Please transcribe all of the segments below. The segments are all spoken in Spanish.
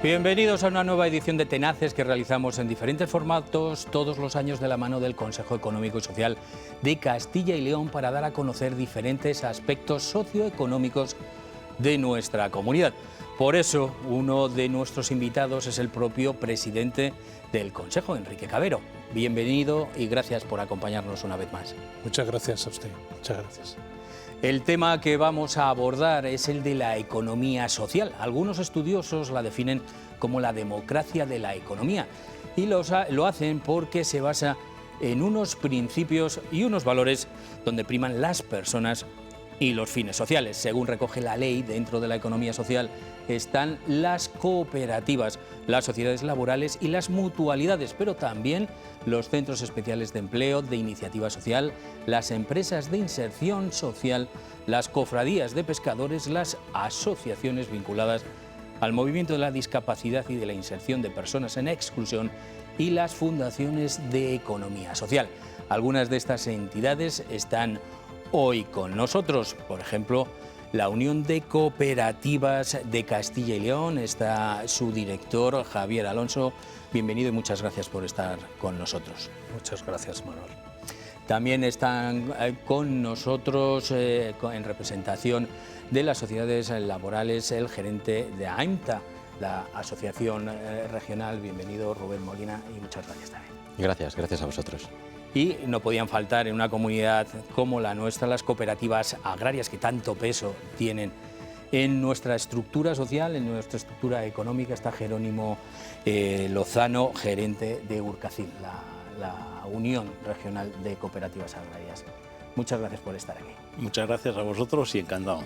Bienvenidos a una nueva edición de Tenaces que realizamos en diferentes formatos todos los años de la mano del Consejo Económico y Social de Castilla y León para dar a conocer diferentes aspectos socioeconómicos de nuestra comunidad. Por eso, uno de nuestros invitados es el propio presidente del Consejo, Enrique Cabero. Bienvenido y gracias por acompañarnos una vez más. Muchas gracias a usted. Muchas gracias. El tema que vamos a abordar es el de la economía social. Algunos estudiosos la definen como la democracia de la economía y lo hacen porque se basa en unos principios y unos valores donde priman las personas y los fines sociales. Según recoge la ley, dentro de la economía social están las cooperativas, las sociedades laborales y las mutualidades, pero también los centros especiales de empleo, de iniciativa social, las empresas de inserción social, las cofradías de pescadores, las asociaciones vinculadas al movimiento de la discapacidad y de la inserción de personas en exclusión y las fundaciones de economía social. Algunas de estas entidades están hoy con nosotros, por ejemplo, la Unión de Cooperativas de Castilla y León. Está su director, Javier Alonso. Bienvenido y muchas gracias por estar con nosotros. Muchas gracias, Manuel. También están con nosotros, en representación de las sociedades laborales, el gerente de AIMTA, la Asociación Regional. Bienvenido, Rubén Molina, y muchas gracias también. Gracias a vosotros. Y no podían faltar en una comunidad como la nuestra las cooperativas agrarias que tanto peso tienen en nuestra estructura social, en nuestra estructura económica. Está Jerónimo Lozano, gerente de Urcacil, la Unión Regional de Cooperativas Agrarias. Muchas gracias por estar aquí. Muchas gracias a vosotros y encantado.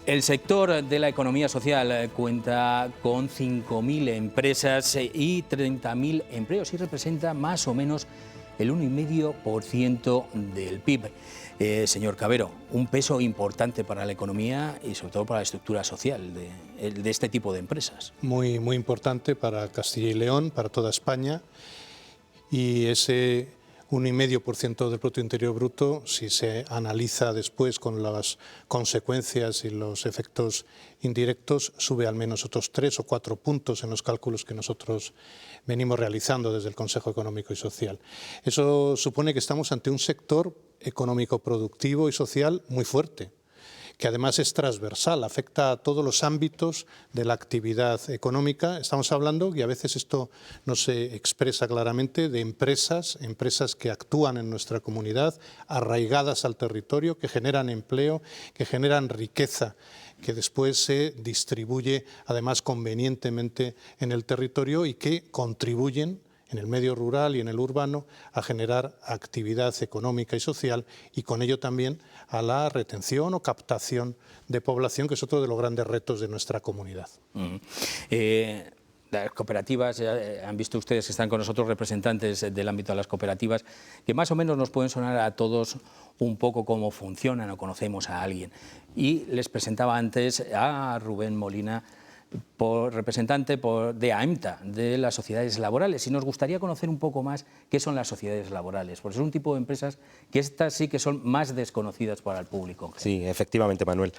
El sector de la economía social cuenta con 5.000 empresas y 30.000 empleos y representa más o menos el 1,5% del PIB. Señor Cabero, un peso importante para la economía y sobre todo para la estructura social de este tipo de empresas. Muy importante para Castilla y León, para toda España, y ese 1,5% del Producto Interior Bruto, si se analiza después con las consecuencias y los efectos indirectos, sube al menos otros 3 o 4 puntos en los cálculos que nosotros venimos realizando desde el Consejo Económico y Social. Eso supone que estamos ante un sector económico, productivo y social muy fuerte, que además es transversal, afecta a todos los ámbitos de la actividad económica. Estamos hablando, y a veces esto no se expresa claramente, de empresas que actúan en nuestra comunidad, arraigadas al territorio, que generan empleo, que generan riqueza, que después se distribuye además convenientemente en el territorio y que contribuyen en el medio rural y en el urbano a generar actividad económica y social y con ello también a la retención o captación de población, que es otro de los grandes retos de nuestra comunidad. Las cooperativas, han visto ustedes que están con nosotros representantes del ámbito de las cooperativas, que más o menos nos pueden sonar a todos un poco cómo funcionan o conocemos a alguien. Y les presentaba antes a Rubén Molina, representante de AIMTA, de las sociedades laborales, y nos gustaría conocer un poco más qué son las sociedades laborales, porque es un tipo de empresas que estas sí que son más desconocidas para el público. Sí, efectivamente, Manuel.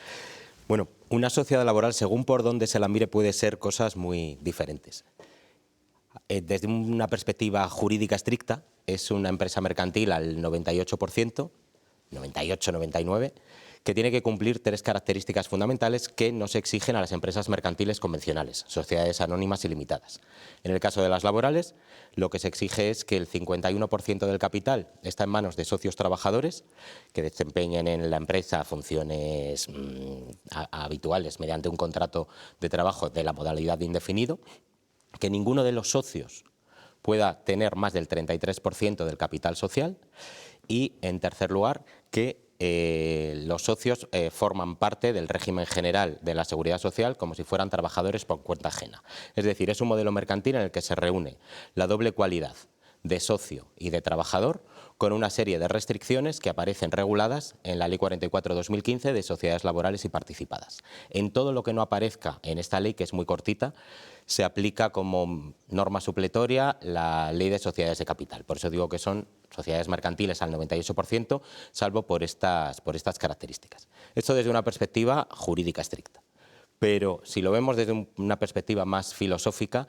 Bueno, una sociedad laboral, según por donde se la mire, puede ser cosas muy diferentes. Desde una perspectiva jurídica estricta, es una empresa mercantil al 98%, 98-99%, que tiene que cumplir 3 características fundamentales que no se exigen a las empresas mercantiles convencionales, sociedades anónimas y limitadas. En el caso de las laborales, lo que se exige es que el 51% del capital está en manos de socios trabajadores que desempeñen en la empresa funciones habituales mediante un contrato de trabajo de la modalidad de indefinido, que ninguno de los socios pueda tener más del 33% del capital social y, en tercer lugar, que los socios forman parte del régimen general de la Seguridad Social como si fueran trabajadores por cuenta ajena. Es decir, es un modelo mercantil en el que se reúne la doble cualidad de socio y de trabajador con una serie de restricciones que aparecen reguladas en la Ley 44/2015 de sociedades laborales y participadas. En todo lo que no aparezca en esta ley, que es muy cortita, se aplica como norma supletoria la Ley de Sociedades de Capital. Por eso digo que son sociedades mercantiles al 98%, salvo por estas características. Esto desde una perspectiva jurídica estricta. Pero si lo vemos desde una perspectiva más filosófica,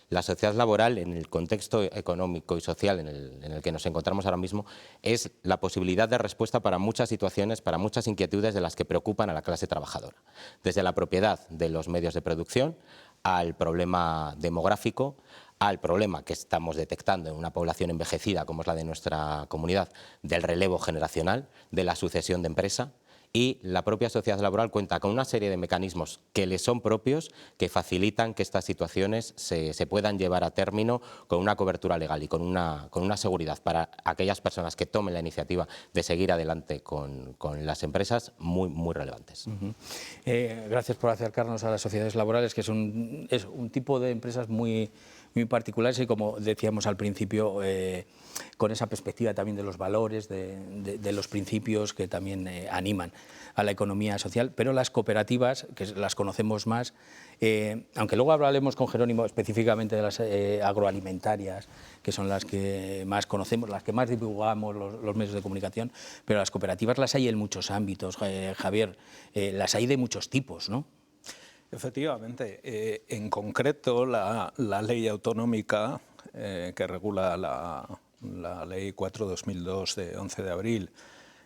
la sociedad laboral, en el contexto económico y social en el que nos encontramos ahora mismo, es la posibilidad de respuesta para muchas situaciones, para muchas inquietudes de las que preocupan a la clase trabajadora. Desde la propiedad de los medios de producción, al problema demográfico, al problema que estamos detectando en una población envejecida, como es la de nuestra comunidad, del relevo generacional, de la sucesión de empresa. Y la propia sociedad laboral cuenta con una serie de mecanismos que le son propios, que facilitan que estas situaciones se puedan llevar a término con una cobertura legal y con una seguridad para aquellas personas que tomen la iniciativa de seguir adelante con las empresas muy, muy relevantes. Gracias por acercarnos a las sociedades laborales, que es un tipo de empresas muy particulares y, como decíamos al principio, con esa perspectiva también de los valores, de los principios que también animan a la economía social. Pero las cooperativas, que las conocemos más, aunque luego hablaremos con Jerónimo específicamente de las agroalimentarias, que son las que más conocemos, las que más divulgamos los medios de comunicación, pero las cooperativas las hay en muchos ámbitos, Javier, las hay de muchos tipos, ¿no? Efectivamente, en concreto la ley autonómica que regula la ley 4/2002 de 11 de abril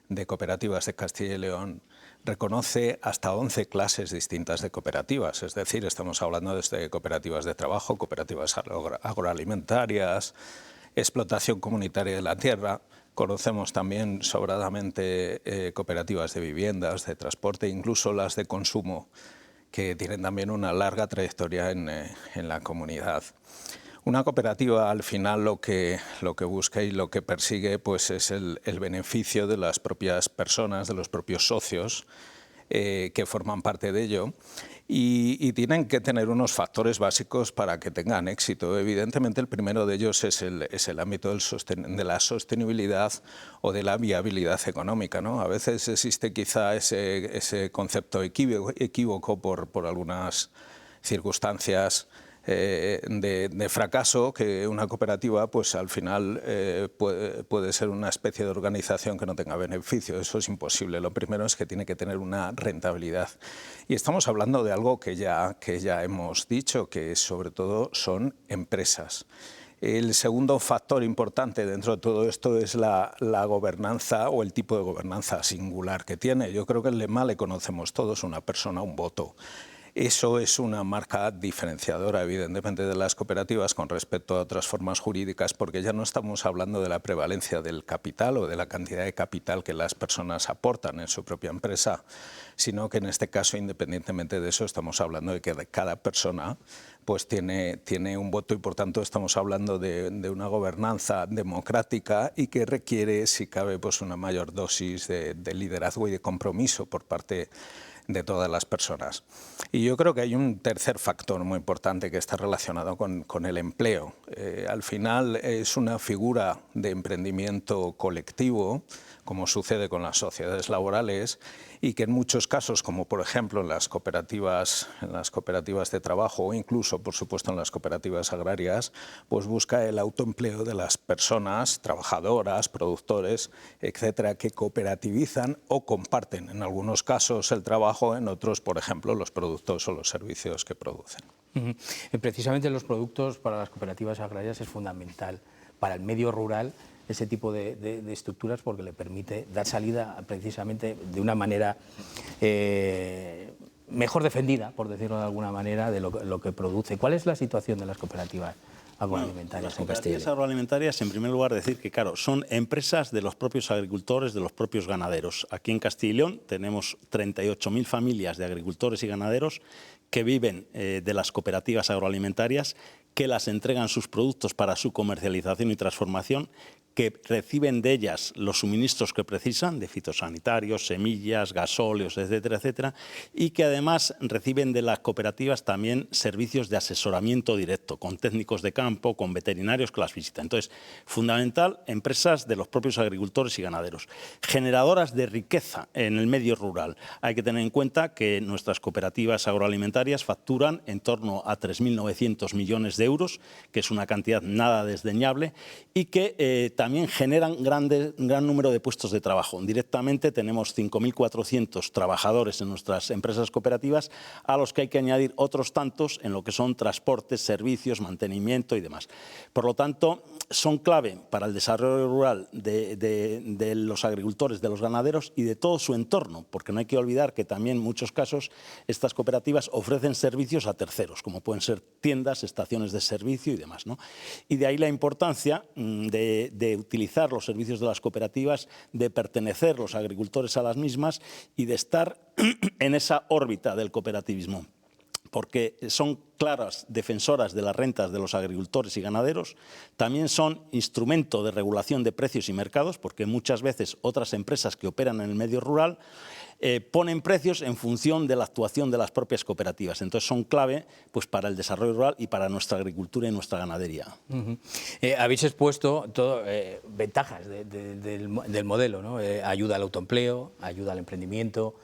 de cooperativas de Castilla y León reconoce hasta 11 clases distintas de cooperativas, es decir, estamos hablando desde cooperativas de trabajo, cooperativas agroalimentarias, explotación comunitaria de la tierra. Conocemos también sobradamente cooperativas de viviendas, de transporte, incluso las de consumo, que tienen también una larga trayectoria en la comunidad. Una cooperativa, al final, lo que busca y lo que persigue, pues, es el beneficio de las propias personas, de los propios socios que forman parte de ello, y tienen que tener unos factores básicos para que tengan éxito. Evidentemente, el primero de ellos es el ámbito de la sostenibilidad o de la viabilidad económica, ¿no? A veces existe quizá ese concepto equívoco por algunas circunstancias de fracaso, que una cooperativa, pues, al final puede ser una especie de organización que no tenga beneficio. Eso es imposible. Lo primero es que tiene que tener una rentabilidad. Y estamos hablando de algo que ya hemos dicho, que sobre todo son empresas. El segundo factor importante dentro de todo esto es la gobernanza, o el tipo de gobernanza singular que tiene. Yo creo que el lema le conocemos todos: una persona, un voto. Eso es una marca diferenciadora, evidentemente, de las cooperativas con respecto a otras formas jurídicas, porque ya no estamos hablando de la prevalencia del capital o de la cantidad de capital que las personas aportan en su propia empresa, sino que en este caso, independientemente de eso, estamos hablando de que cada persona, pues, tiene un voto, y por tanto estamos hablando de una gobernanza democrática y que requiere, si cabe, pues, una mayor dosis de liderazgo y de compromiso por parte de todas las personas. Y yo creo que hay un tercer factor muy importante que está relacionado con el empleo. Al final es una figura de emprendimiento colectivo, como sucede con las sociedades laborales, y que en muchos casos, como por ejemplo en las cooperativas de trabajo, o incluso, por supuesto, en las cooperativas agrarias, pues busca el autoempleo de las personas trabajadoras, productores, etcétera, que cooperativizan o comparten en algunos casos el trabajo, en otros, por ejemplo, los productos o los servicios que producen. Precisamente los productos para las cooperativas agrarias es fundamental para el medio rural, ese tipo de estructuras, porque le permite dar salida precisamente de una manera mejor defendida, por decirlo de alguna manera, de lo que produce. ¿Cuál es la situación de las cooperativas agroalimentarias en Castilla y León? Las cooperativas agroalimentarias, en primer lugar, decir que, claro, son empresas de los propios agricultores, de los propios ganaderos. Aquí en Castilla y León tenemos 38.000 familias de agricultores y ganaderos que viven de las cooperativas agroalimentarias, que las entregan sus productos para su comercialización y transformación, que reciben de ellas los suministros que precisan, de fitosanitarios, semillas, gasóleos, etcétera, etcétera, y que además reciben de las cooperativas también servicios de asesoramiento directo, con técnicos de campo, con veterinarios que las visitan. Entonces, fundamental, empresas de los propios agricultores y ganaderos. Generadoras de riqueza en el medio rural. Hay que tener en cuenta que nuestras cooperativas agroalimentarias facturan en torno a 3.900 millones de euros, que es una cantidad nada desdeñable, y que también también generan un gran número de puestos de trabajo. Directamente tenemos 5.400 trabajadores en nuestras empresas cooperativas, a los que hay que añadir otros tantos en lo que son transportes, servicios, mantenimiento y demás. Por lo tanto, son clave para el desarrollo rural de los agricultores, de los ganaderos y de todo su entorno, porque no hay que olvidar que también en muchos casos estas cooperativas ofrecen servicios a terceros, como pueden ser tiendas, estaciones de servicio y demás, ¿no? Y de ahí la importancia de utilizar los servicios de las cooperativas, de pertenecer los agricultores a las mismas y de estar en esa órbita del cooperativismo, porque son claras defensoras de las rentas de los agricultores y ganaderos, también son instrumento de regulación de precios y mercados, porque muchas veces otras empresas que operan en el medio rural ponen precios en función de la actuación de las propias cooperativas. Entonces son clave pues, para el desarrollo rural y para nuestra agricultura y nuestra ganadería. Habéis expuesto ventajas del modelo, ¿no? Ayuda al autoempleo, ayuda al emprendimiento,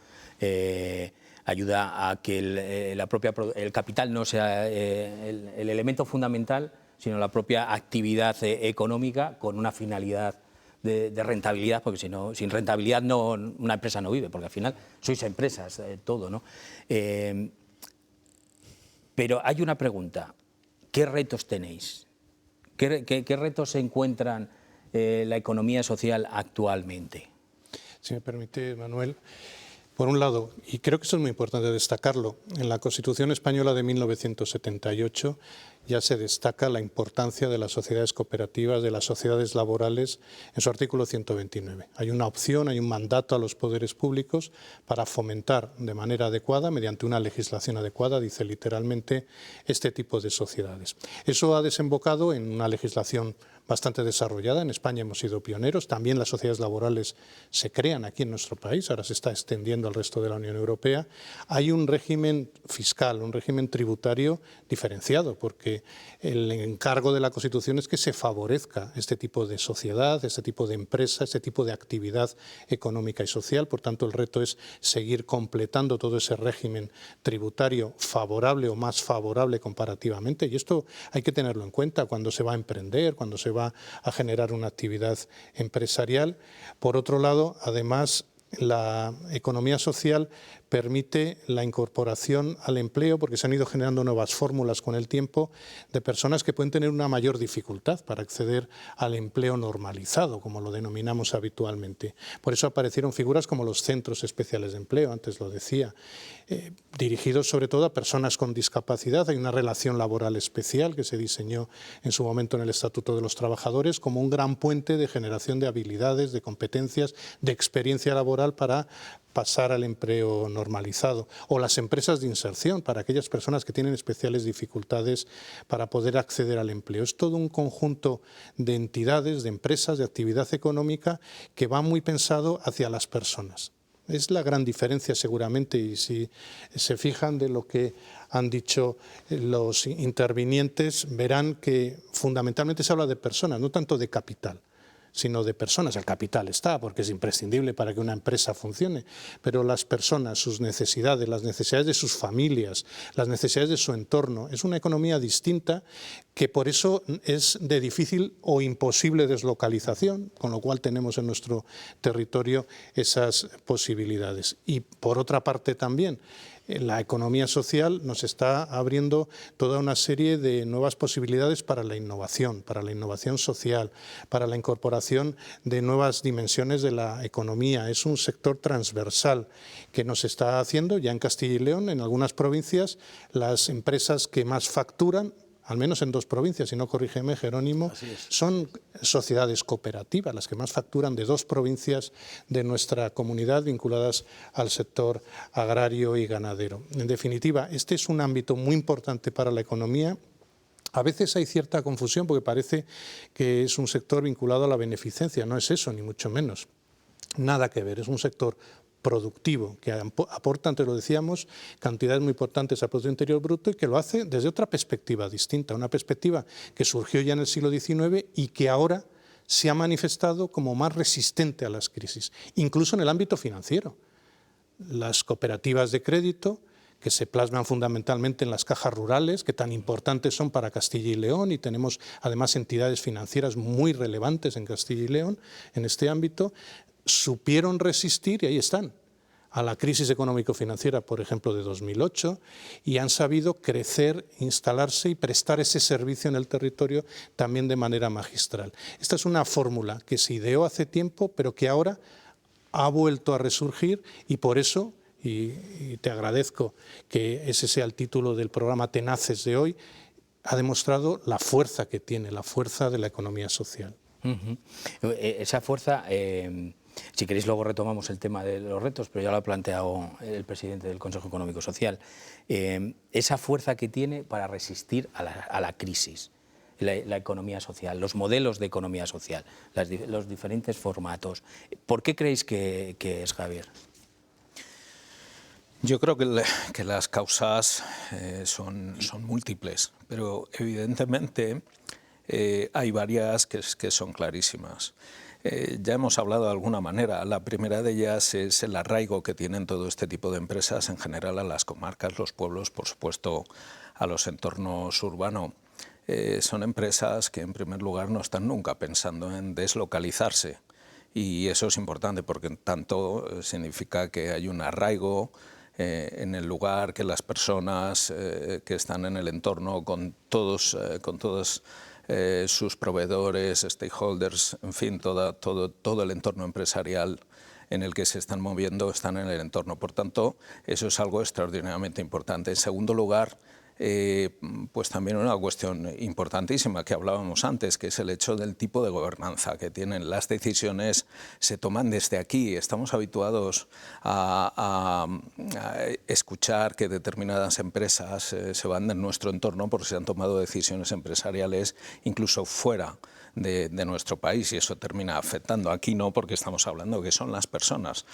ayuda a que el capital no sea el elemento fundamental, sino la propia actividad económica con una finalidad de rentabilidad, porque si no, sin rentabilidad una empresa no vive, porque al final sois empresas, todo, ¿no? Pero hay una pregunta, ¿qué retos tenéis? ¿Qué retos se encuentran la economía social actualmente? Si me permite, Manuel. Por un lado, y creo que eso es muy importante destacarlo, en la Constitución Española de 1978 ya se destaca la importancia de las sociedades cooperativas, de las sociedades laborales, en su artículo 129. Hay una opción, hay un mandato a los poderes públicos para fomentar de manera adecuada, mediante una legislación adecuada, dice literalmente, este tipo de sociedades. Eso ha desembocado en una legislación bastante desarrollada. En España hemos sido pioneros. También las sociedades laborales se crean aquí en nuestro país, ahora se está extendiendo al resto de la Unión Europea. Hay un régimen fiscal, un régimen tributario diferenciado, porque el encargo de la Constitución es que se favorezca este tipo de sociedad, este tipo de empresa, este tipo de actividad económica y social. Por tanto, el reto es seguir completando todo ese régimen tributario favorable o más favorable comparativamente. Y esto hay que tenerlo en cuenta cuando se va a emprender, cuando se va a generar una actividad empresarial. Por otro lado, además, la economía social permite la incorporación al empleo, porque se han ido generando nuevas fórmulas con el tiempo de personas que pueden tener una mayor dificultad para acceder al empleo normalizado, como lo denominamos habitualmente. Por eso aparecieron figuras como los centros especiales de empleo, antes lo decía, dirigidos sobre todo a personas con discapacidad. Hay una relación laboral especial que se diseñó en su momento en el Estatuto de los Trabajadores como un gran puente de generación de habilidades, de competencias, de experiencia laboral para pasar al empleo normalizado, o las empresas de inserción para aquellas personas que tienen especiales dificultades para poder acceder al empleo. Es todo un conjunto de entidades, de empresas, de actividad económica que va muy pensado hacia las personas. Es la gran diferencia seguramente, y si se fijan de lo que han dicho los intervinientes, verán que fundamentalmente se habla de personas, no tanto de capital, sino de personas. El capital está, porque es imprescindible para que una empresa funcione, pero las personas, sus necesidades, las necesidades de sus familias, las necesidades de su entorno, es una economía distinta que por eso es de difícil o imposible deslocalización, con lo cual tenemos en nuestro territorio esas posibilidades. Y por otra parte también, la economía social nos está abriendo toda una serie de nuevas posibilidades para la innovación social, para la incorporación de nuevas dimensiones de la economía. Es un sector transversal que nos está haciendo, ya en Castilla y León, en algunas provincias, las empresas que más facturan, al menos en 2 provincias, si no corrígeme, Jerónimo, son sociedades cooperativas, las que más facturan de 2 provincias de nuestra comunidad vinculadas al sector agrario y ganadero. En definitiva, este es un ámbito muy importante para la economía. A veces hay cierta confusión porque parece que es un sector vinculado a la beneficencia. No es eso, ni mucho menos. Nada que ver, es un sector productivo, que aporta, antes lo decíamos, cantidades muy importantes al Producto Interior Bruto y que lo hace desde otra perspectiva distinta, una perspectiva que surgió ya en el siglo XIX y que ahora se ha manifestado como más resistente a las crisis, incluso en el ámbito financiero. Las cooperativas de crédito que se plasman fundamentalmente en las cajas rurales, que tan importantes son para Castilla y León, y tenemos además entidades financieras muy relevantes en Castilla y León en este ámbito, supieron resistir y ahí están, a la crisis económico-financiera, por ejemplo, de 2008, y han sabido crecer, instalarse y prestar ese servicio en el territorio también de manera magistral. Esta es una fórmula que se ideó hace tiempo, pero que ahora ha vuelto a resurgir, y por eso, y te agradezco que ese sea el título del programa Tenaces de hoy, ha demostrado la fuerza que tiene, la fuerza de la economía social. Esa fuerza, si queréis luego retomamos el tema de los retos, pero ya lo ha planteado el presidente del Consejo Económico Social, esa fuerza que tiene para resistir a la crisis, la economía social, los modelos de economía social, los diferentes formatos. ¿Por qué creéis que es, Javier? Yo creo que las causas son múltiples, pero evidentemente hay varias que son clarísimas. Ya hemos hablado de alguna manera. La primera de ellas es el arraigo que tienen todo este tipo de empresas en general a las comarcas, los pueblos, por supuesto, a los entornos urbanos. Son empresas que en primer lugar no están nunca pensando en deslocalizarse, y eso es importante porque tanto significa que hay un arraigo en el lugar, que las personas que están en el entorno con todos sus proveedores, stakeholders, en fin, todo el entorno empresarial en el que se están moviendo están en el entorno. Por tanto, eso es algo extraordinariamente importante. En segundo lugar, pues también una cuestión importantísima que hablábamos antes, que es el hecho del tipo de gobernanza que tienen. Las decisiones se toman desde aquí. Estamos habituados a escuchar que determinadas empresas se van de nuestro entorno porque se han tomado decisiones empresariales incluso fuera de nuestro país, y eso termina afectando. Aquí no, porque estamos hablando que son las personas,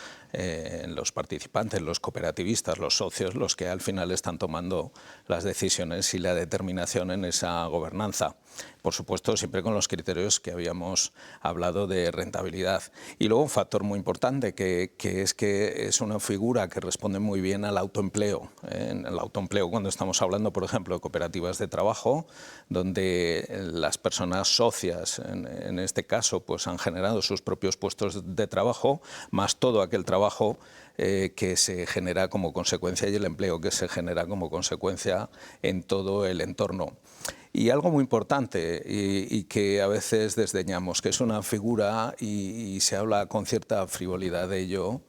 los participantes, los cooperativistas, los socios, los que al final están tomando las decisiones y la determinación en esa gobernanza. Por supuesto, siempre con los criterios que habíamos hablado de rentabilidad. Y luego un factor muy importante, que es una figura que responde muy bien al autoempleo. En el autoempleo, cuando estamos hablando, por ejemplo, de cooperativas de trabajo, donde las personas socias, en este caso, pues han generado sus propios puestos de trabajo, más todo aquel trabajo que se genera como consecuencia, y el empleo que se genera como consecuencia en todo el entorno. Y algo muy importante y que a veces desdeñamos, que es una figura, y se habla con cierta frivolidad de ello,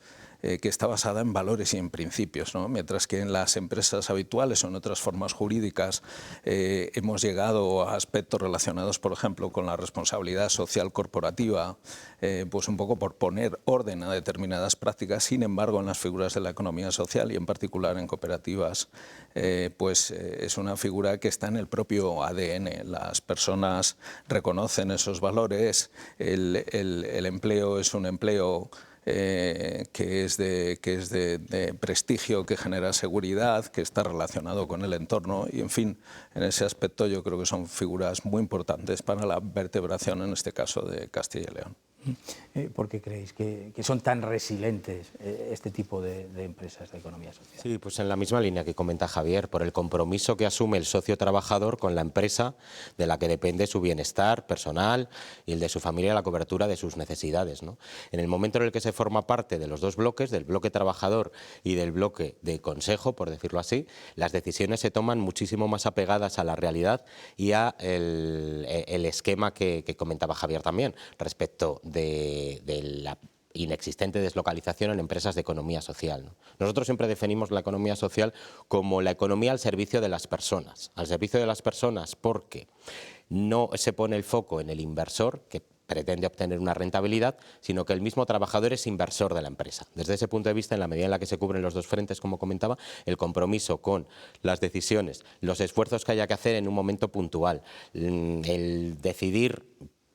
que está basada en valores y en principios, ¿no? Mientras que en las empresas habituales o en otras formas jurídicas hemos llegado a aspectos relacionados, por ejemplo, con la responsabilidad social corporativa, pues un poco por poner orden a determinadas prácticas. Sin embargo, en las figuras de la economía social y en particular en cooperativas, pues es una figura que está en el propio ADN. Las personas reconocen esos valores, el empleo es un empleo que es de prestigio, que genera seguridad, que está relacionado con el entorno, y en fin, en ese aspecto yo creo que son figuras muy importantes para la vertebración, en este caso, de Castilla y León. ¿Por qué creéis que son tan resilientes este tipo de empresas de economía social? Sí, pues en la misma línea que comenta Javier, por el compromiso que asume el socio trabajador con la empresa de la que depende su bienestar personal y el de su familia, la cobertura de sus necesidades, ¿no? En el momento en el que se forma parte de los dos bloques, del bloque trabajador y del bloque de consejo, por decirlo así, las decisiones se toman muchísimo más apegadas a la realidad y a el esquema que comentaba Javier también, respecto de la inexistente deslocalización en empresas de economía social, ¿no? Nosotros siempre definimos la economía social como la economía al servicio de las personas. Al servicio de las personas porque no se pone el foco en el inversor, que pretende obtener una rentabilidad, sino que el mismo trabajador es inversor de la empresa. Desde ese punto de vista, en la medida en la que se cubren los dos frentes, como comentaba, el compromiso con las decisiones, los esfuerzos que haya que hacer en un momento puntual, el decidir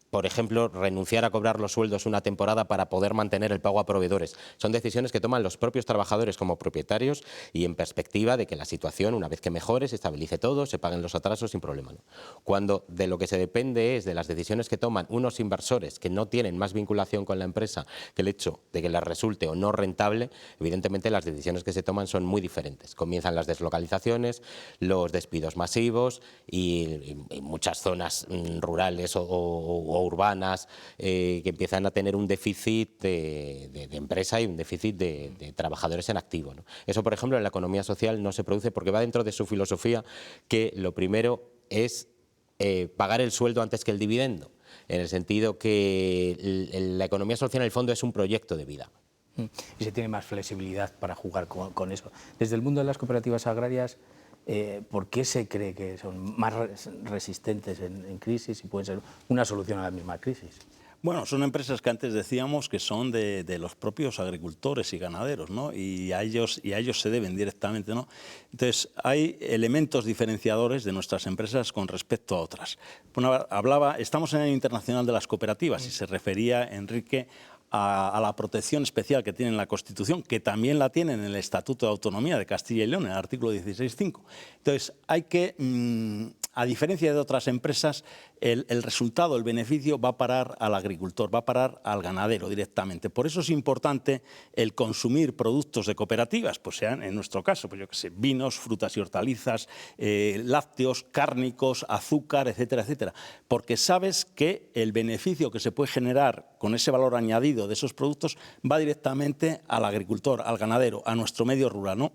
por ejemplo, renunciar a cobrar los sueldos una temporada para poder mantener el pago a proveedores. Son decisiones que toman los propios trabajadores como propietarios y en perspectiva de que la situación, una vez que mejore, se estabilice todo, se paguen los atrasos sin problema, ¿no? Cuando de lo que se depende es de las decisiones que toman unos inversores que no tienen más vinculación con la empresa que el hecho de que les resulte o no rentable, evidentemente las decisiones que se toman son muy diferentes. Comienzan las deslocalizaciones, los despidos masivos y muchas zonas rurales o urbanas que empiezan a tener un déficit de empresa y un déficit de trabajadores en activo, ¿no? Eso, por ejemplo, en la economía social no se produce porque va dentro de su filosofía que lo primero es pagar el sueldo antes que el dividendo, en el sentido que la economía social en el fondo es un proyecto de vida. Y se tiene más flexibilidad para jugar con eso. Desde el mundo de las cooperativas agrarias, ¿por qué se cree que son más resistentes en crisis y pueden ser una solución a la misma crisis? Bueno, son empresas que antes decíamos que son de los propios agricultores y ganaderos, ¿no? Y a ellos se deben directamente, ¿no? Entonces, hay elementos diferenciadores de nuestras empresas con respecto a otras. Bueno, estamos en el Año Internacional de las Cooperativas y se refería, Enrique, a la protección especial que tiene la Constitución, que también la tiene en el Estatuto de Autonomía de Castilla y León, en el artículo 16.5. Entonces, hay que, a diferencia de otras empresas, el resultado, el beneficio va a parar al agricultor, va a parar al ganadero directamente. Por eso es importante el consumir productos de cooperativas, pues sean, en nuestro caso, pues yo qué sé, vinos, frutas y hortalizas, lácteos, cárnicos, azúcar, etcétera, etcétera. Porque sabes que el beneficio que se puede generar con ese valor añadido de esos productos va directamente al agricultor, al ganadero, a nuestro medio rural, ¿no?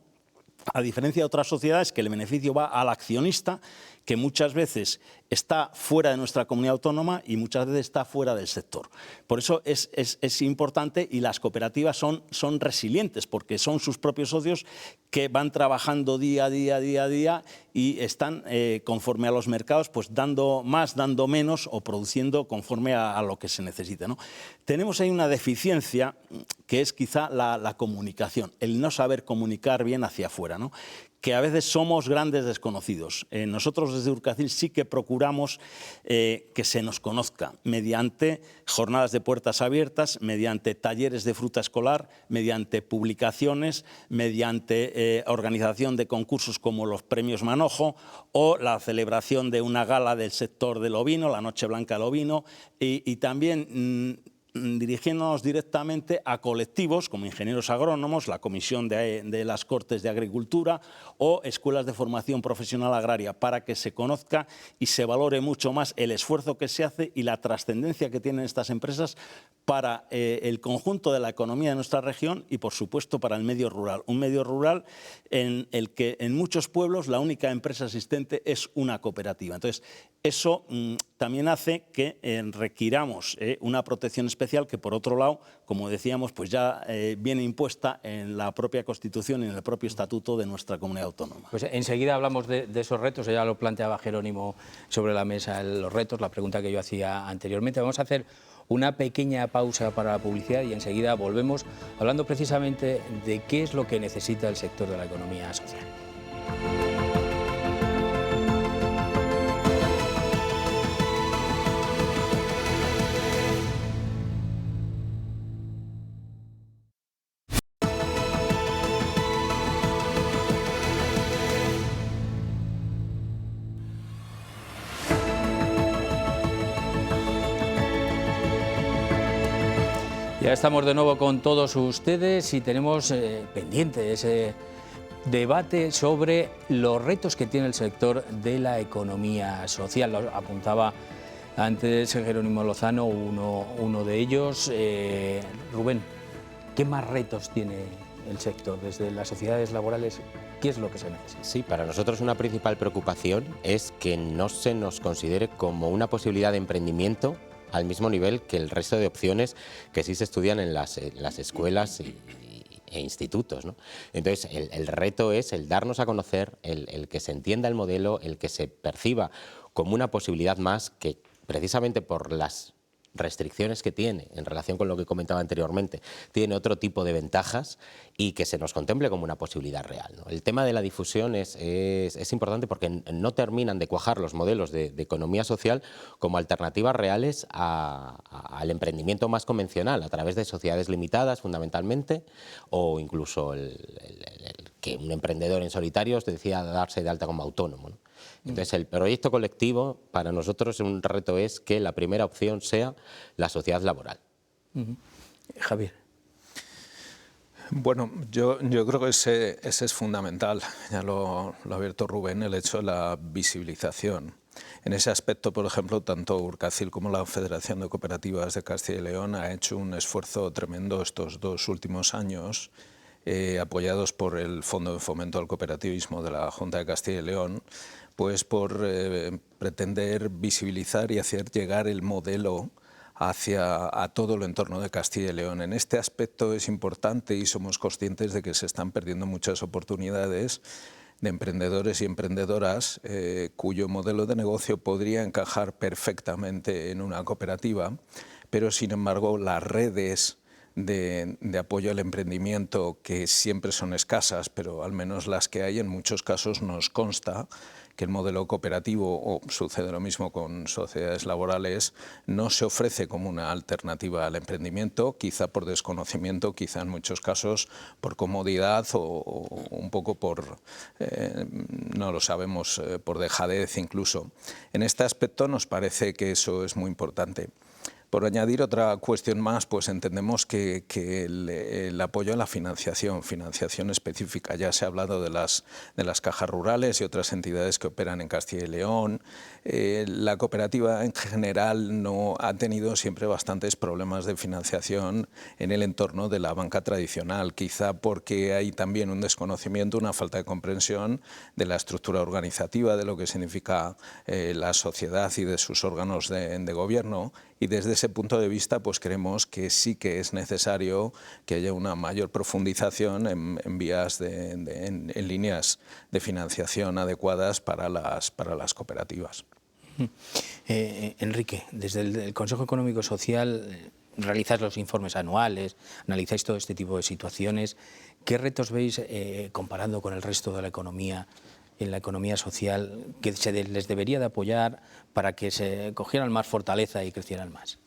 A diferencia de otras sociedades, que el beneficio va al accionista, que muchas veces está fuera de nuestra comunidad autónoma y muchas veces está fuera del sector. Por eso es importante, y las cooperativas son resilientes, porque son sus propios socios que van trabajando día a día y están conforme a los mercados, pues dando más, dando menos o produciendo conforme a lo que se necesita, ¿no? Tenemos ahí una deficiencia que es quizá la comunicación, el no saber comunicar bien hacia afuera, ¿no? Que a veces somos grandes desconocidos. Nosotros desde Urcacil sí que procuramos que se nos conozca mediante jornadas de puertas abiertas, mediante talleres de fruta escolar, mediante publicaciones, mediante organización de concursos como los premios Manojo o la celebración de una gala del sector del ovino, la Noche Blanca del Ovino, y también dirigiéndonos directamente a colectivos como ingenieros agrónomos, la Comisión de las Cortes de Agricultura o escuelas de formación profesional agraria, para que se conozca y se valore mucho más el esfuerzo que se hace y la trascendencia que tienen estas empresas para el conjunto de la economía de nuestra región y, por supuesto, para el medio rural. Un medio rural en el que en muchos pueblos la única empresa existente es una cooperativa. Entonces, eso también hace que requiramos una protección especial que, por otro lado, como decíamos, pues ya viene impuesta en la propia Constitución y en el propio Estatuto de nuestra comunidad autónoma. Pues enseguida hablamos de esos retos, ya lo planteaba Jerónimo sobre la mesa, los retos, la pregunta que yo hacía anteriormente. Vamos a hacer una pequeña pausa para la publicidad y enseguida volvemos hablando precisamente de qué es lo que necesita el sector de la economía social. Ya estamos de nuevo con todos ustedes y tenemos pendiente ese debate sobre los retos que tiene el sector de la economía social. Lo apuntaba antes Jerónimo Lozano, uno de ellos. Rubén, ¿qué más retos tiene el sector desde las sociedades laborales? ¿Qué es lo que se necesita? Sí, para nosotros una principal preocupación es que no se nos considere como una posibilidad de emprendimiento al mismo nivel que el resto de opciones que sí se estudian en las escuelas e institutos, ¿no? Entonces, el reto es el darnos a conocer, el que se entienda el modelo, el que se perciba como una posibilidad más que, precisamente por las restricciones que tiene en relación con lo que comentaba anteriormente, tiene otro tipo de ventajas y que se nos contemple como una posibilidad real, ¿no? El tema de la difusión es importante porque no terminan de cuajar los modelos de economía social como alternativas reales al emprendimiento más convencional, a través de sociedades limitadas fundamentalmente, o incluso que un emprendedor en solitario decida darse de alta como autónomo, ¿no? Entonces, el proyecto colectivo para nosotros un reto es que la primera opción sea la sociedad laboral. Javier. Bueno, yo creo que ese es fundamental, ya lo ha abierto Rubén, el hecho de la visibilización. En ese aspecto, por ejemplo, tanto Urcacil como la Federación de Cooperativas de Castilla y León ha hecho un esfuerzo tremendo estos 2 últimos años, apoyados por el Fondo de Fomento al Cooperativismo de la Junta de Castilla y León, pues por pretender visibilizar y hacer llegar el modelo a todo el entorno de Castilla y León. En este aspecto es importante y somos conscientes de que se están perdiendo muchas oportunidades de emprendedores y emprendedoras cuyo modelo de negocio podría encajar perfectamente en una cooperativa, pero sin embargo las redes de apoyo al emprendimiento, que siempre son escasas, pero al menos las que hay, en muchos casos nos consta que el modelo cooperativo, o sucede lo mismo con sociedades laborales, no se ofrece como una alternativa al emprendimiento, quizá por desconocimiento, quizá en muchos casos por comodidad o un poco por, no lo sabemos, por dejadez incluso. En este aspecto nos parece que eso es muy importante. Por añadir otra cuestión más, pues entendemos que el apoyo a la financiación específica, ya se ha hablado de las cajas rurales y otras entidades que operan en Castilla y León. La cooperativa en general no ha tenido siempre bastantes problemas de financiación en el entorno de la banca tradicional, quizá porque hay también un desconocimiento, una falta de comprensión de la estructura organizativa, de lo que significa la sociedad y de sus órganos de gobierno. Y desde ese punto de vista, pues creemos que sí que es necesario que haya una mayor profundización en vías en líneas de financiación adecuadas para las cooperativas. Enrique, desde el Consejo Económico y Social realizáis los informes anuales, analizáis todo este tipo de situaciones. ¿Qué retos veis comparando con el resto de la economía, en la economía social, que les debería de apoyar para que se cogieran más fortaleza y crecieran más?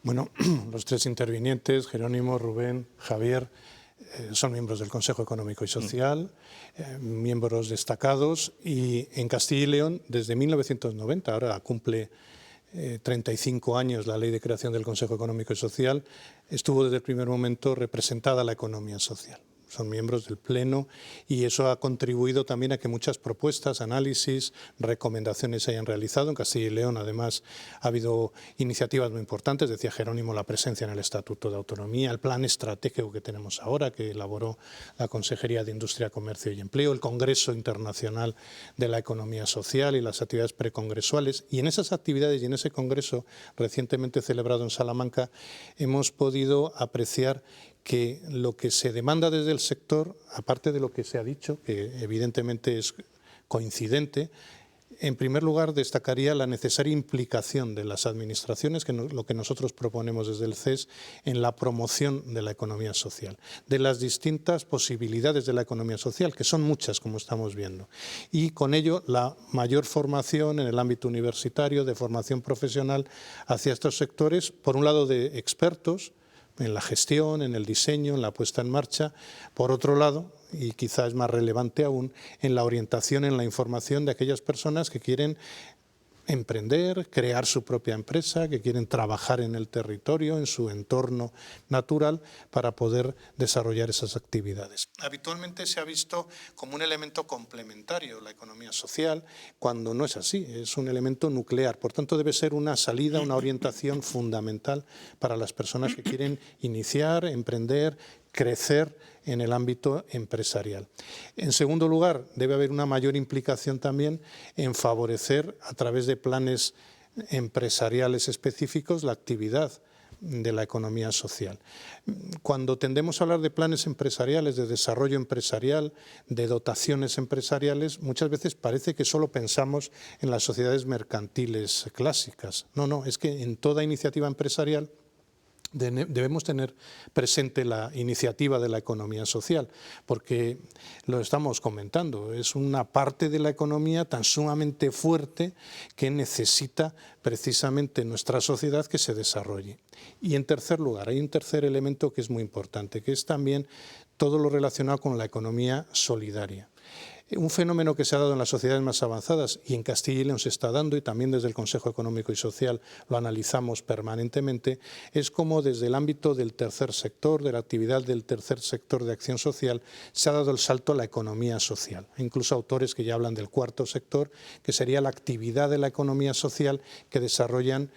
Bueno, los 3 intervinientes, Jerónimo, Rubén, Javier, son miembros del Consejo Económico y Social, miembros destacados, y en Castilla y León desde 1990, ahora cumple 35 años la Ley de Creación del Consejo Económico y Social, estuvo desde el primer momento representada la economía social. Son miembros del Pleno y eso ha contribuido también a que muchas propuestas, análisis, recomendaciones se hayan realizado. En Castilla y León, además, ha habido iniciativas muy importantes. Decía Jerónimo, la presencia en el Estatuto de Autonomía, el plan estratégico que tenemos ahora, que elaboró la Consejería de Industria, Comercio y Empleo, el Congreso Internacional de la Economía Social y las actividades precongresuales. Y en esas actividades y en ese congreso recientemente celebrado en Salamanca hemos podido apreciar que lo que se demanda desde el sector, aparte de lo que se ha dicho, que evidentemente es coincidente, en primer lugar destacaría la necesaria implicación de las administraciones, que lo que nosotros proponemos desde el CES, en la promoción de la economía social, de las distintas posibilidades de la economía social, que son muchas, como estamos viendo, y con ello la mayor formación en el ámbito universitario, de formación profesional hacia estos sectores, por un lado de expertos, en la gestión, en el diseño, en la puesta en marcha. Por otro lado, y quizás es más relevante aún, en la orientación, en la información de aquellas personas que quieren emprender, crear su propia empresa, que quieren trabajar en el territorio, en su entorno natural, para poder desarrollar esas actividades. Habitualmente se ha visto como un elemento complementario la economía social, cuando no es así, es un elemento nuclear. Por tanto, debe ser una salida, una orientación fundamental para las personas que quieren iniciar, emprender, crecer en el ámbito empresarial. En segundo lugar, debe haber una mayor implicación también en favorecer, a través de planes empresariales específicos, la actividad de la economía social. Cuando tendemos a hablar de planes empresariales, de desarrollo empresarial, de dotaciones empresariales, muchas veces parece que solo pensamos en las sociedades mercantiles clásicas. No, es que en toda iniciativa empresarial debemos tener presente la iniciativa de la economía social, porque lo estamos comentando, es una parte de la economía tan sumamente fuerte que necesita precisamente nuestra sociedad que se desarrolle. Y en tercer lugar, hay un tercer elemento que es muy importante, que es también todo lo relacionado con la economía solidaria. Un fenómeno que se ha dado en las sociedades más avanzadas y en Castilla y León se está dando, y también desde el Consejo Económico y Social lo analizamos permanentemente, es como desde el ámbito del tercer sector, de la actividad del tercer sector de acción social, se ha dado el salto a la economía social. Hay incluso autores que ya hablan del cuarto sector, que sería la actividad de la economía social que desarrollan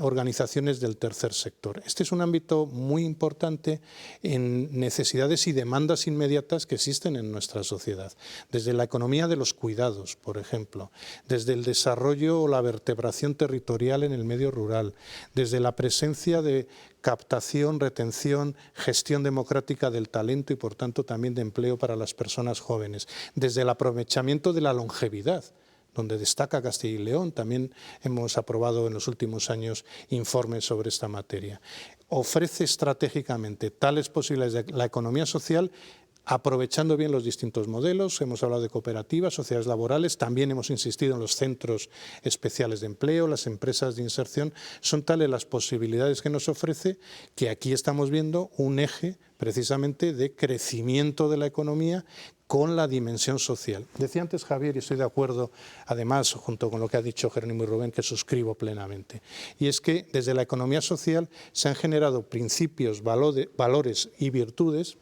organizaciones del tercer sector. Este es un ámbito muy importante en necesidades y demandas inmediatas que existen en nuestra sociedad. Desde la economía de los cuidados, por ejemplo, desde el desarrollo o la vertebración territorial en el medio rural, desde la presencia de captación, retención, gestión democrática del talento y por tanto también de empleo para las personas jóvenes, desde el aprovechamiento de la longevidad, donde destaca Castilla y León. También hemos aprobado en los últimos años informes sobre esta materia. Ofrece estratégicamente tales posibilidades de la economía social, aprovechando bien los distintos modelos. Hemos hablado de cooperativas, sociedades laborales, también hemos insistido en los centros especiales de empleo, las empresas de inserción. Son tales las posibilidades que nos ofrece que aquí estamos viendo un eje precisamente de crecimiento de la economía con la dimensión social. Decía antes Javier, y estoy de acuerdo, además, junto con lo que ha dicho Jerónimo y Rubén, que suscribo plenamente, y es que desde la economía social se han generado principios, valores y virtudes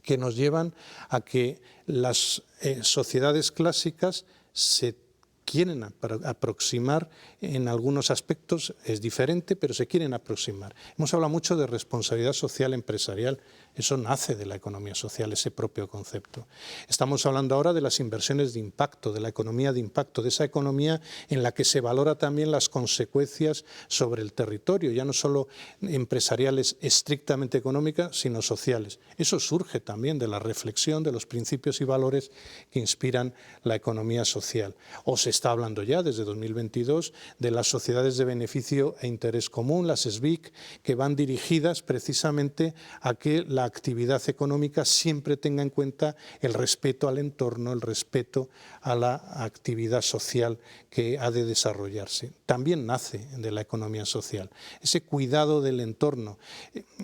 que nos llevan a que las sociedades clásicas se quieren aproximar en algunos aspectos, es diferente, pero se quieren aproximar. Hemos hablado mucho de responsabilidad social empresarial, eso nace de la economía social, ese propio concepto. Estamos hablando ahora de las inversiones de impacto, de la economía de impacto, de esa economía en la que se valora también las consecuencias sobre el territorio, ya no solo empresariales estrictamente económicas, sino sociales. Eso surge también de la reflexión de los principios y valores que inspiran la economía social. O se está hablando ya desde 2022 de las sociedades de beneficio e interés común, las SBIC, que van dirigidas precisamente a que la actividad económica siempre tenga en cuenta el respeto al entorno, el respeto a la actividad social que ha de desarrollarse. También nace de la economía social, ese cuidado del entorno.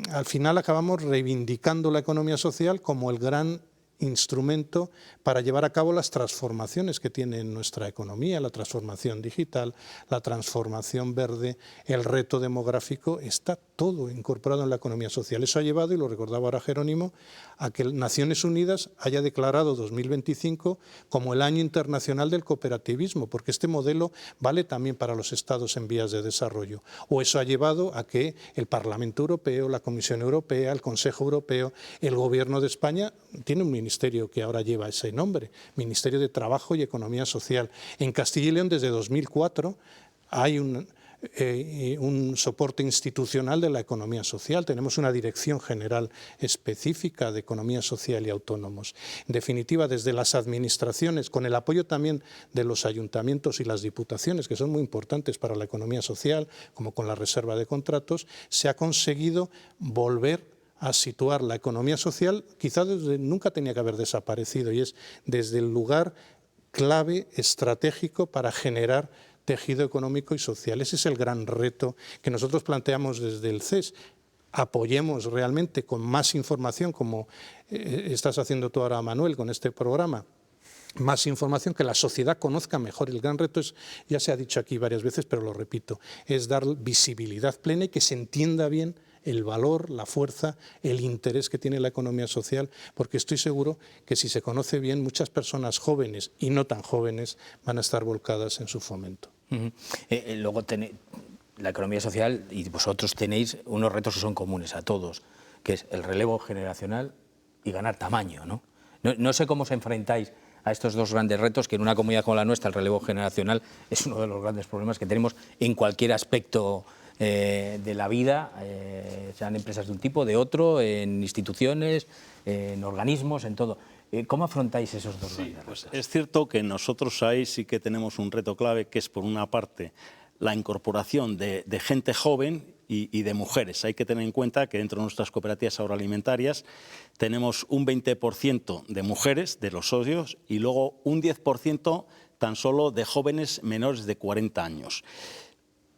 Al final acabamos reivindicando la economía social como el gran instrumento para llevar a cabo las transformaciones que tiene nuestra economía, la transformación digital, la transformación verde, el reto demográfico, está todo incorporado en la economía social. Eso ha llevado, y lo recordaba ahora Jerónimo, a que Naciones Unidas haya declarado 2025 como el Año Internacional del Cooperativismo, porque este modelo vale también para los estados en vías de desarrollo. O eso ha llevado a que el Parlamento Europeo, la Comisión Europea, el Consejo Europeo, el Gobierno de España tiene un ministerio que ahora lleva ese nombre, Ministerio de Trabajo y Economía Social. En Castilla y León desde 2004 hay un soporte institucional de la economía social, tenemos una dirección general específica de economía social y autónomos. En definitiva, desde las administraciones, con el apoyo también de los ayuntamientos y las diputaciones, que son muy importantes para la economía social, como con la reserva de contratos, se ha conseguido volver a situar la economía social, quizá nunca tenía que haber desaparecido, y es desde el lugar clave estratégico para generar tejido económico y social. Ese es el gran reto que nosotros planteamos desde el CES. Apoyemos realmente con más información, como estás haciendo tú ahora, Manuel, con este programa, más información, que la sociedad conozca mejor. El gran reto es, ya se ha dicho aquí varias veces, pero lo repito, es dar visibilidad plena y que se entienda bien el valor, la fuerza, el interés que tiene la economía social, porque estoy seguro que si se conoce bien, muchas personas jóvenes y no tan jóvenes van a estar volcadas en su fomento. Luego la economía social, y vosotros tenéis unos retos que son comunes a todos, que es el relevo generacional y ganar tamaño, ¿no? No sé cómo os enfrentáis a estos dos grandes retos, que en una comunidad como la nuestra el relevo generacional es uno de los grandes problemas que tenemos en cualquier aspecto de la vida, sean empresas de un tipo, de otro, en instituciones, en organismos, en todo. ¿Cómo afrontáis esos dos grandes retos? Pues es cierto que nosotros ahí sí que tenemos un reto clave, que es por una parte la incorporación de gente joven y de mujeres. Hay que tener en cuenta que dentro de nuestras cooperativas agroalimentarias tenemos un 20% de mujeres, de los socios, y luego un 10% tan solo de jóvenes menores de 40 años.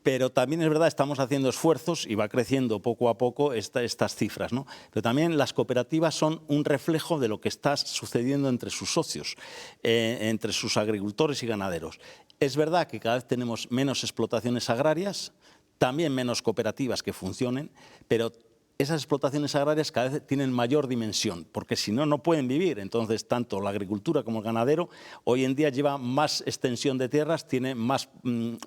Pero también es verdad, estamos haciendo esfuerzos y va creciendo poco a poco estas cifras, ¿no? Pero también las cooperativas son un reflejo de lo que está sucediendo entre sus socios, entre sus agricultores y ganaderos. Es verdad que cada vez tenemos menos explotaciones agrarias, también menos cooperativas que funcionen, pero esas explotaciones agrarias cada vez tienen mayor dimensión, porque si no, no pueden vivir. Entonces, tanto la agricultura como el ganadero hoy en día lleva más extensión de tierras, tiene más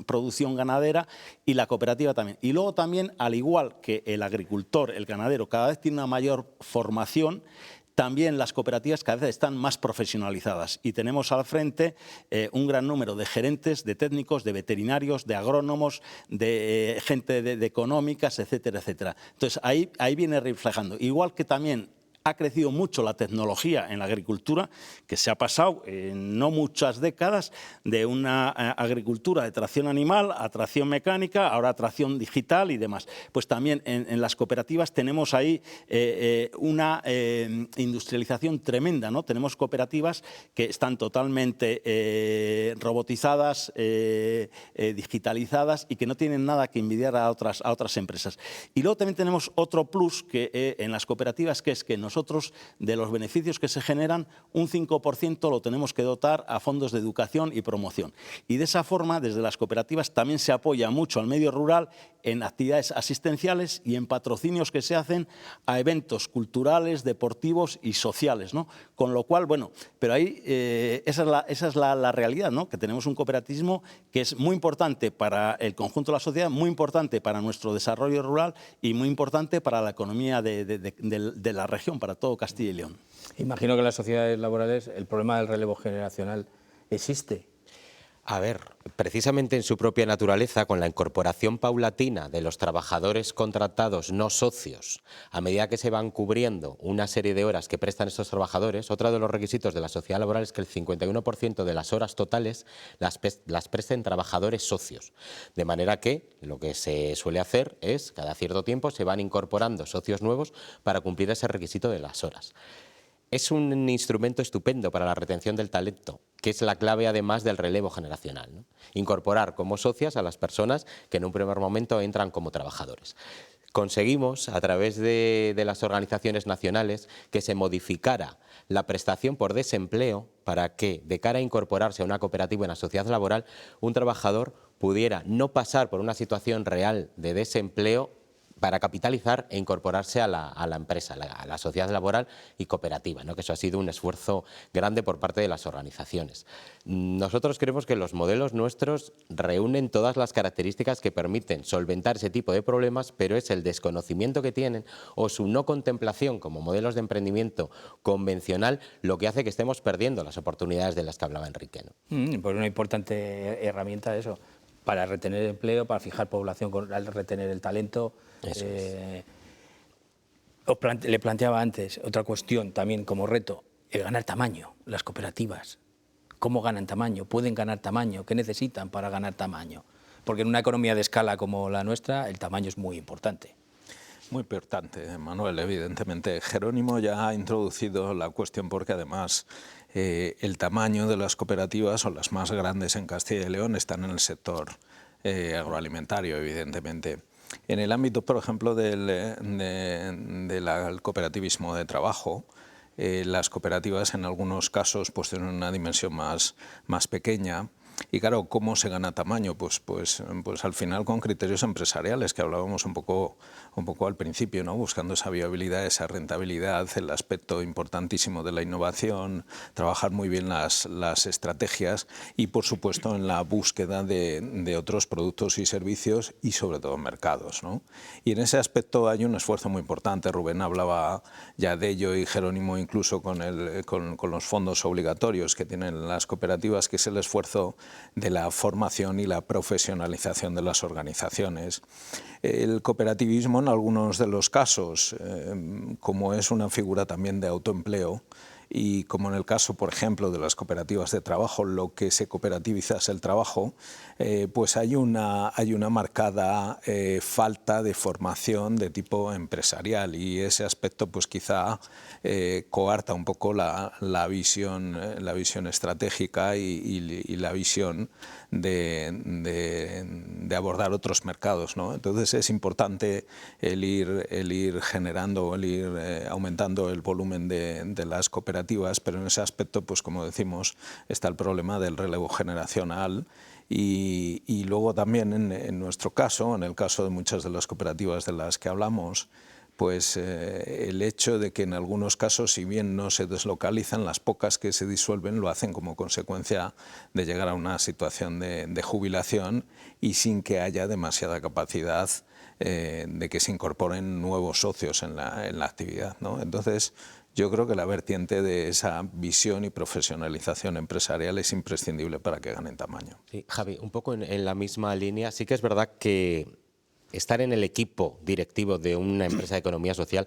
producción ganadera, y la cooperativa también. Y luego también, al igual que el agricultor, el ganadero, cada vez tiene una mayor formación, también las cooperativas cada vez están más profesionalizadas y tenemos al frente un gran número de gerentes, de técnicos, de veterinarios, de agrónomos, de gente de económicas, etcétera, etcétera. Entonces ahí viene reflejando. Igual que también ha crecido mucho la tecnología en la agricultura, que se ha pasado en no muchas décadas de una agricultura de tracción animal a tracción mecánica, ahora a tracción digital y demás. Pues también en las cooperativas tenemos ahí una industrialización tremenda, ¿no? Tenemos cooperativas que están totalmente robotizadas, digitalizadas y que no tienen nada que envidiar a otras empresas. Y luego también tenemos otro plus que en las cooperativas, que es que nosotros, de los beneficios que se generan, un 5% lo tenemos que dotar a fondos de educación y promoción. Y de esa forma, desde las cooperativas también se apoya mucho al medio rural en actividades asistenciales y en patrocinios que se hacen a eventos culturales, deportivos y sociales, ¿no? Con lo cual, bueno, pero ahí esa es la realidad, ¿no? Que tenemos un cooperativismo que es muy importante para el conjunto de la sociedad, muy importante para nuestro desarrollo rural y muy importante para la economía de la región, para todo Castilla y León. Imagino que en las sociedades laborales el problema del relevo generacional existe. A ver, precisamente en su propia naturaleza, con la incorporación paulatina de los trabajadores contratados no socios, a medida que se van cubriendo una serie de horas que prestan estos trabajadores, otro de los requisitos de la sociedad laboral es que el 51% de las horas totales las presten trabajadores socios. De manera que lo que se suele hacer es, cada cierto tiempo, se van incorporando socios nuevos para cumplir ese requisito de las horas. Es un instrumento estupendo para la retención del talento, que es la clave además del relevo generacional, ¿no? Incorporar como socias a las personas que en un primer momento entran como trabajadores. Conseguimos, a través de las organizaciones nacionales, que se modificara la prestación por desempleo para que, de cara a incorporarse a una cooperativa en la sociedad laboral, un trabajador pudiera no pasar por una situación real de desempleo para capitalizar e incorporarse a la empresa, a la sociedad laboral y cooperativa, ¿no? Que eso ha sido un esfuerzo grande por parte de las organizaciones. Nosotros creemos que los modelos nuestros reúnen todas las características que permiten solventar ese tipo de problemas, pero es el desconocimiento que tienen o su no contemplación como modelos de emprendimiento convencional lo que hace que estemos perdiendo las oportunidades de las que hablaba Enrique, ¿no? Pues una importante herramienta eso, para retener empleo, para fijar población, retener el talento. Le planteaba antes otra cuestión también como reto, el ganar tamaño, las cooperativas. ¿Cómo ganan tamaño? ¿Pueden ganar tamaño? ¿Qué necesitan para ganar tamaño? Porque en una economía de escala como la nuestra, el tamaño es muy importante. Muy importante, Manuel, evidentemente. Jerónimo ya ha introducido la cuestión porque además el tamaño de las cooperativas, o las más grandes en Castilla y León, están en el sector agroalimentario, evidentemente. En el ámbito, por ejemplo, del cooperativismo de trabajo, las cooperativas en algunos casos pues tienen una dimensión más pequeña. Y claro, ¿cómo se gana tamaño? Pues al final con criterios empresariales, que hablábamos un poco al principio, ¿no? Buscando esa viabilidad, esa rentabilidad, el aspecto importantísimo de la innovación, trabajar muy bien las estrategias y, por supuesto, en la búsqueda de otros productos y servicios y, sobre todo, mercados, ¿no? Y en ese aspecto hay un esfuerzo muy importante. Rubén hablaba ya de ello y Jerónimo incluso con los fondos obligatorios que tienen las cooperativas, que es el esfuerzo la formación y la profesionalización de las organizaciones. El cooperativismo, en algunos de los casos, como es una figura también de autoempleo, y como en el caso, por ejemplo, de las cooperativas de trabajo, lo que se cooperativiza es el trabajo, pues hay una marcada falta de formación de tipo empresarial, y ese aspecto pues quizá coarta un poco la visión estratégica y la visión de abordar otros mercados, ¿no? Entonces es importante el ir generando, el ir aumentando el volumen de las cooperativas, pero en ese aspecto, pues como decimos, está el problema del relevo generacional y luego también en nuestro caso, en el caso de muchas de las cooperativas de las que hablamos, pues el hecho de que en algunos casos, si bien no se deslocalizan, las pocas que se disuelven lo hacen como consecuencia de llegar a una situación de jubilación y sin que haya demasiada capacidad de que se incorporen nuevos socios en la actividad, ¿no? Entonces, yo creo que la vertiente de esa visión y profesionalización empresarial es imprescindible para que ganen tamaño. Sí, Javi, un poco en la misma línea, sí que es verdad que estar en el equipo directivo de una empresa de economía social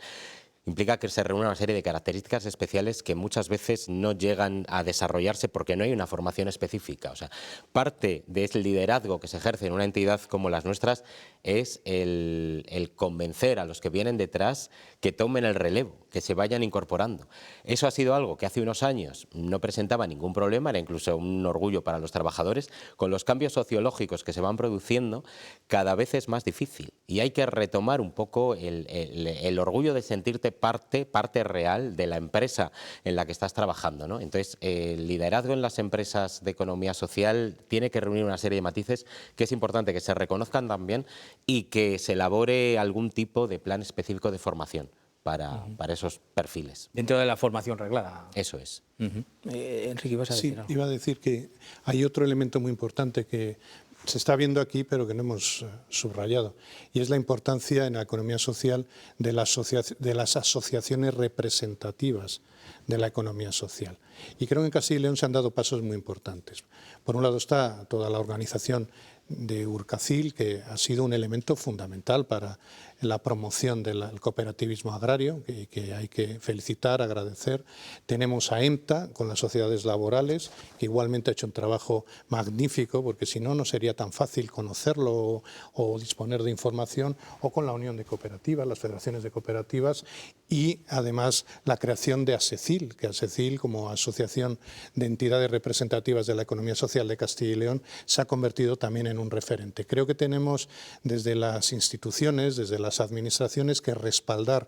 implica que se reúna una serie de características especiales que muchas veces no llegan a desarrollarse porque no hay una formación específica. O sea, parte de ese liderazgo que se ejerce en una entidad como las nuestras es el convencer a los que vienen detrás que tomen el relevo, que se vayan incorporando. Eso ha sido algo que hace unos años no presentaba ningún problema, era incluso un orgullo para los trabajadores. Con los cambios sociológicos que se van produciendo, cada vez es más difícil y hay que retomar un poco el orgullo de sentirte parte real de la empresa en la que estás trabajando, ¿no? Entonces, el liderazgo en las empresas de economía social tiene que reunir una serie de matices que es importante que se reconozcan también y que se elabore algún tipo de plan específico de formación para esos perfiles. Dentro de la formación reglada. Eso es. Enrique, ¿ibas a decir algo? Sí, iba a decir que hay otro elemento muy importante que se está viendo aquí, pero que no hemos subrayado, y es la importancia en la economía social de las asociaciones representativas de la economía social. Y creo que en Castilla y León se han dado pasos muy importantes. Por un lado está toda la organización de Urcacil, que ha sido un elemento fundamental para la promoción del cooperativismo agrario, que hay que felicitar, agradecer. Tenemos a EMTA, con las sociedades laborales, que igualmente ha hecho un trabajo magnífico, porque si no, no sería tan fácil conocerlo o disponer de información, o con la Unión de Cooperativas, las federaciones de cooperativas, y además la creación de ASECIL, que ASECIL, como Asociación de Entidades Representativas de la Economía Social de Castilla y León, se ha convertido también en un referente. Creo que tenemos desde las instituciones, desde las administraciones, que respaldar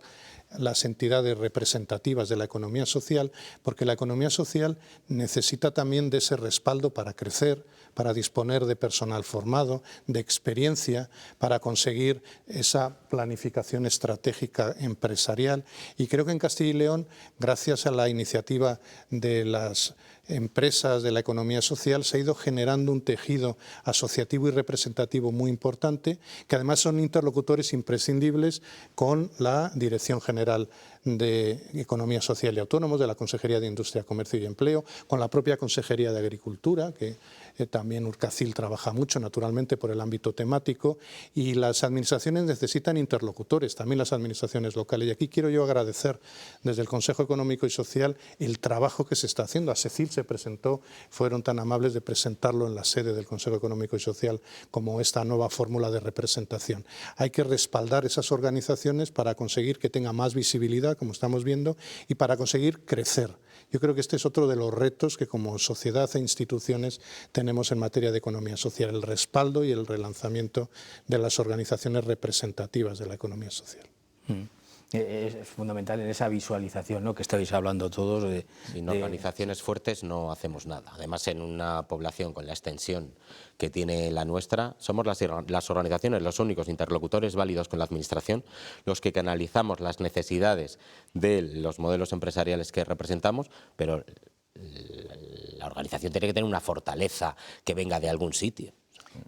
las entidades representativas de la economía social, porque la economía social necesita también de ese respaldo para crecer, para disponer de personal formado, de experiencia, para conseguir esa planificación estratégica empresarial. Y creo que en Castilla y León, gracias a la iniciativa de las empresas de la economía social, se ha ido generando un tejido asociativo y representativo muy importante, que además son interlocutores imprescindibles con la Dirección General de Economía Social y Autónomos, de la Consejería de Industria, Comercio y Empleo, con la propia Consejería de Agricultura, que también Urcacil trabaja mucho, naturalmente, por el ámbito temático, y las administraciones necesitan interlocutores, también las administraciones locales. Y aquí quiero yo agradecer desde el Consejo Económico y Social el trabajo que se está haciendo. ASECIL se presentó, fueron tan amables de presentarlo en la sede del Consejo Económico y Social como esta nueva fórmula de representación. Hay que respaldar esas organizaciones para conseguir que tenga más visibilidad, como estamos viendo, y para conseguir crecer. Yo creo que este es otro de los retos que como sociedad e instituciones tenemos en materia de economía social, el respaldo y el relanzamiento de las organizaciones representativas de la economía social. Es fundamental en esa visualización, ¿no?, que estáis hablando todos. Sin organizaciones fuertes no hacemos nada. Además, en una población con la extensión que tiene la nuestra, somos las organizaciones los únicos interlocutores válidos con la Administración, los que canalizamos las necesidades de los modelos empresariales que representamos, pero la organización tiene que tener una fortaleza que venga de algún sitio.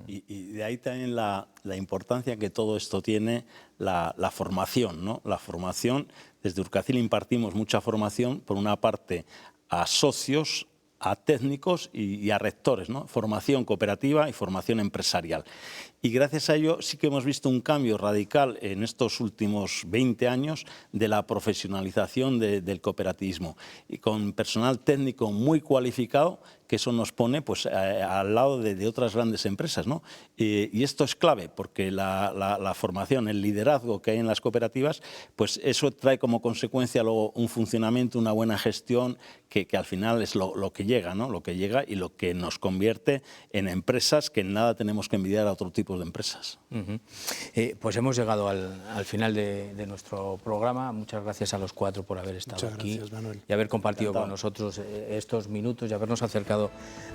Y de ahí también la importancia que todo esto tiene la formación, ¿no? La formación, desde Urcacil impartimos mucha formación, por una parte a socios, a técnicos y a rectores, ¿no? Formación cooperativa y formación empresarial. Y gracias a ello sí que hemos visto un cambio radical en estos últimos 20 años de la profesionalización del cooperativismo, y con personal técnico muy cualificado, que eso nos pone pues, al lado de otras grandes empresas, ¿no? Y esto es clave, porque la formación, el liderazgo que hay en las cooperativas, pues eso trae como consecuencia luego un funcionamiento, una buena gestión, que al final es lo que llega, ¿no? Lo que llega y lo que nos convierte en empresas que en nada tenemos que envidiar a otro tipo de empresas. Pues hemos llegado al final de nuestro programa. Muchas gracias a los cuatro por haber estado aquí. Muchas gracias, Manuel. Y haber compartido con nosotros estos minutos y habernos acercado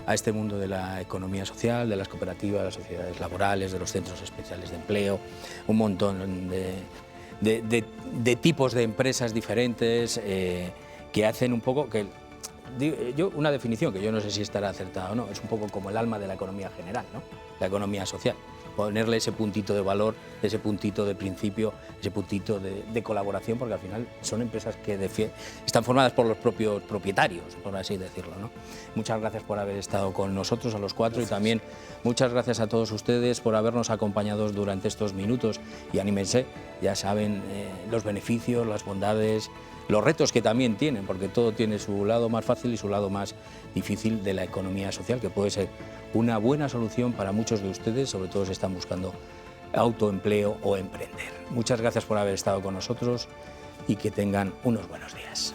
a este mundo de la economía social, de las cooperativas, las sociedades laborales, de los centros especiales de empleo, un montón de tipos de empresas diferentes que hacen un poco que... una definición que yo no sé si estará acertada o no, es un poco como el alma de la economía general, ¿no? La economía social. Ponerle ese puntito de valor, ese puntito de principio, ese puntito de colaboración, porque al final son empresas que están formadas por los propios propietarios, por así decirlo, ¿no? Muchas gracias por haber estado con nosotros, a los cuatro, y también muchas gracias a todos ustedes por habernos acompañado durante estos minutos. Y anímense, ya saben los beneficios, las bondades, los retos que también tienen, porque todo tiene su lado más fácil y su lado más difícil de la economía social, que puede ser una buena solución para muchos de ustedes, sobre todo si están buscando autoempleo o emprender. Muchas gracias por haber estado con nosotros y que tengan unos buenos días.